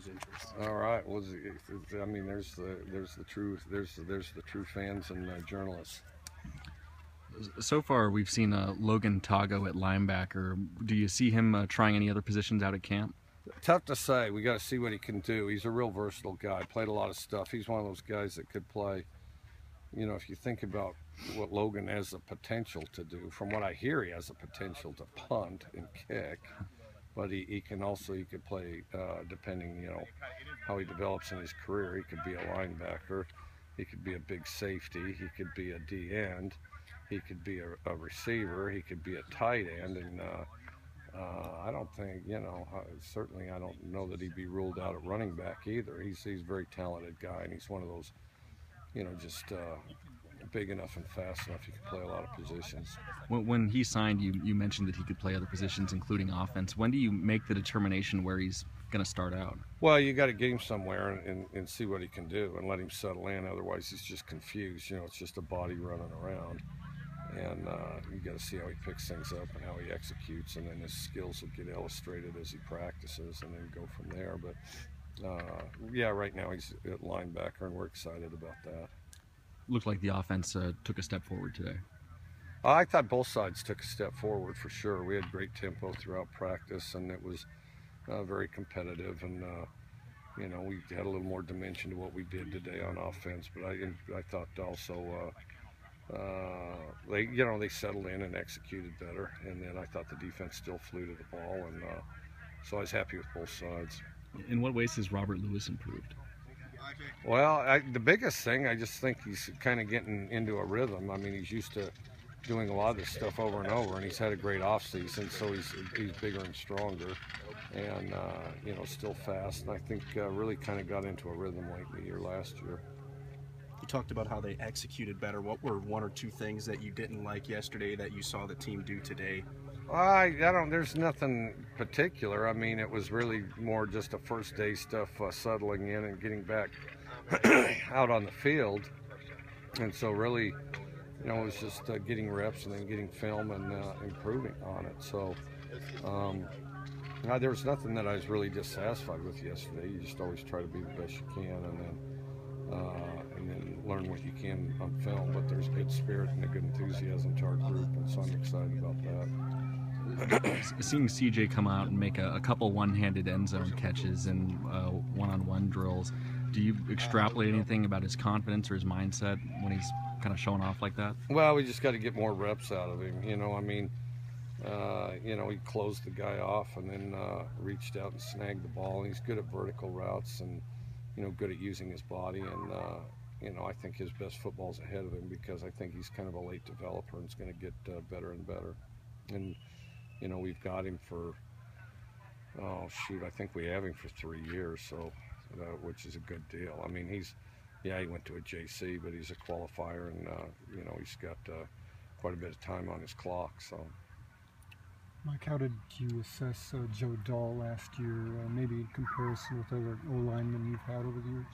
his interest. All right. Well, I mean, there's the true fans and journalists. So far, we've seen Logan Tago at linebacker. Do you see him trying any other positions out at camp? Tough to say. We got to see what he can do. He's a real versatile guy. Played a lot of stuff. He's one of those guys that could play. You know, if you think about what Logan has the potential to do, from what I hear, he has the potential to punt and kick. But he could play depending, you know, how he develops in his career. He could be a linebacker. He could be a big safety. He could be a D end. He could be a receiver. He could be a tight end. And I don't think, you know, certainly I don't know that he'd be ruled out at running back either. He's a very talented guy, and he's one of those, you know, just big enough and fast enough he could play a lot of positions. When he signed, you mentioned that he could play other positions, including offense. When do you make the determination where he's going to start out? Well, you got to get him somewhere and see what he can do and let him settle in. Otherwise, he's just confused. You know, it's just a body running around. And you got to see how he picks things up and how he executes, and then his skills will get illustrated as he practices, and then go from there. But yeah, right now he's at linebacker, and we're excited about that. Looked like the offense took a step forward today. I thought both sides took a step forward for sure. We had great tempo throughout practice, and it was very competitive. And you know, we had a little more dimension to what we did today on offense. But I thought also. They settled in and executed better, and then I thought the defense still flew to the ball, and so I was happy with both sides. In what ways has Robert Lewis improved? Well, the biggest thing, I just think he's kind of getting into a rhythm. I mean, he's used to doing a lot of this stuff over and over, and he's had a great offseason, so he's bigger and stronger, and you know, still fast. And I think really kind of got into a rhythm late in the year last year. You talked about how they executed better. What were one or two things that you didn't like yesterday that you saw the team do today? There's nothing particular. I mean, it was really more just a first day stuff, settling in and getting back out on the field. And so really, you know, it was just getting reps and then getting film and improving on it. So there was nothing that I was really dissatisfied with yesterday. You just always try to be the best you can, and then learn what you can on film. But there's good spirit and a good enthusiasm to our group, and so I'm excited about that. Seeing CJ come out and make a couple one-handed end zone catches and one-on-one drills, do you extrapolate anything about his confidence or his mindset when he's kind of showing off like that? Well, we just got to get more reps out of him. You know, I mean, you know, he closed the guy off and then reached out and snagged the ball. And he's good at vertical routes and, you know, good at using his body. And, you know, I think his best football's ahead of him, because I think he's kind of a late developer and is going to get better and better. And, you know, we've got him for, I think we have him for 3 years, so which is a good deal. I mean, he went to a JC, but he's a qualifier, and, you know, he's got quite a bit of time on his clock, so. Mike, how did you assess Joe Dahl last year, maybe in comparison with other O-linemen you've had over the years?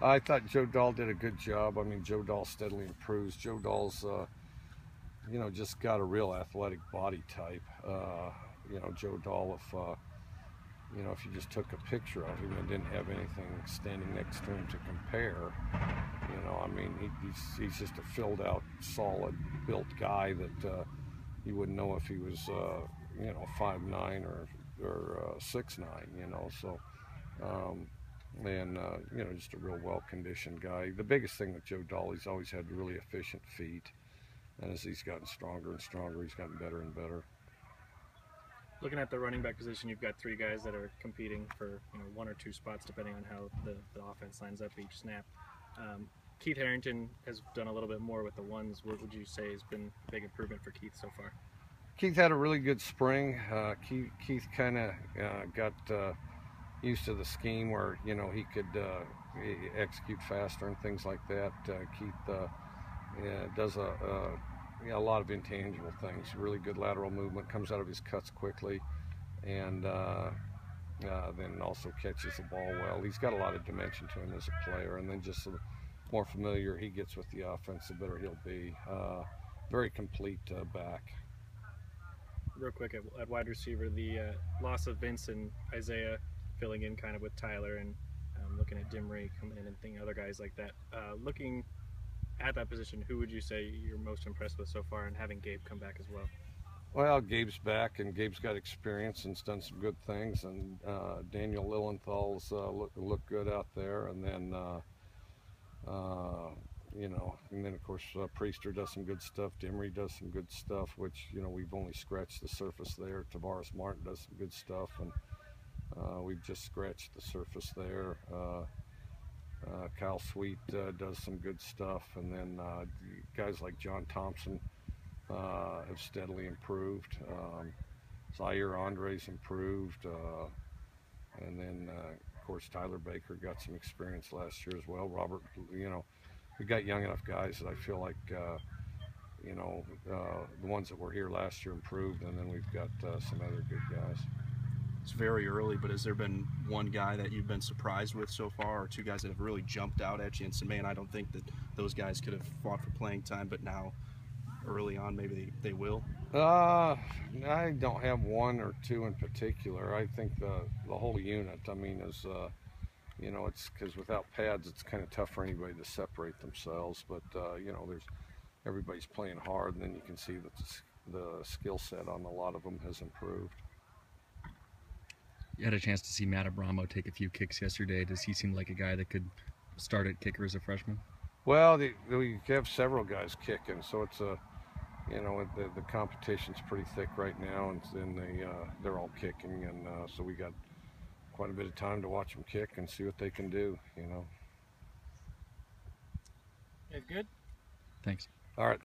I thought Joe Dahl did a good job. I mean, Joe Dahl steadily improves. Joe Dahl's, you know, just got a real athletic body type. You know, Joe Dahl, you know, if you just took a picture of him and didn't have anything standing next to him to compare, you know, I mean, he's just a filled-out, solid, built guy that you wouldn't know if he was, you know, 5'9" or 6'9", you know, so. You know, just a real well-conditioned guy. The biggest thing with Joe Dahl, he's always had really efficient feet, and as he's gotten stronger and stronger, he's gotten better and better. Looking at the running back position, you've got three guys that are competing for, you know, one or two spots depending on how the offense lines up each snap. Keith Harrington has done a little bit more with the ones. What would you say has been a big improvement for Keith so far? Keith had a really good spring. Keith kind of got used to the scheme where, you know, he could execute faster and things like that. Keith does a lot of intangible things. Really good lateral movement, comes out of his cuts quickly, and then also catches the ball well. He's got a lot of dimension to him as a player, and then just the more familiar he gets with the offense, the better he'll be. Very complete back. Real quick, at wide receiver, the loss of Vince and Isaiah filling in kind of with Tyler and looking at Dimray coming in and thinking other guys like that. Looking at that position, who would you say you're most impressed with so far, and having Gabe come back as well? Well, Gabe's back, and Gabe's got experience and's done some good things, and Daniel Lilienthal's look good out there, and then you know, and then of course Priester does some good stuff. Dimry does some good stuff, which, you know, we've only scratched the surface there. Tavares Martin does some good stuff, and we've just scratched the surface there. Kyle Sweet does some good stuff, and then guys like John Thompson have steadily improved. Zaire Andre's improved, and then of course Tyler Baker got some experience last year as well. Robert, you know, we got young enough guys that I feel like you know, the ones that were here last year improved, and then we've got some other good guys. It's very early, but has there been one guy that you've been surprised with so far, or two guys that have really jumped out at you and said, man, I don't think that those guys could have fought for playing time, but now early on maybe they will? I don't have one or two in particular. I think the whole unit, I mean, is you know, it's because without pads it's kind of tough for anybody to separate themselves, but you know, everybody's playing hard, and then you can see that the skill set on a lot of them has improved. You had a chance to see Matt Abramo take a few kicks yesterday. Does he seem like a guy that could start at kicker as a freshman? Well, we have several guys kicking, so it's a, you know, the competition's pretty thick right now, and then they're all kicking, and so we got quite a bit of time to watch them kick and see what they can do, you know. It's good. Thanks. All right.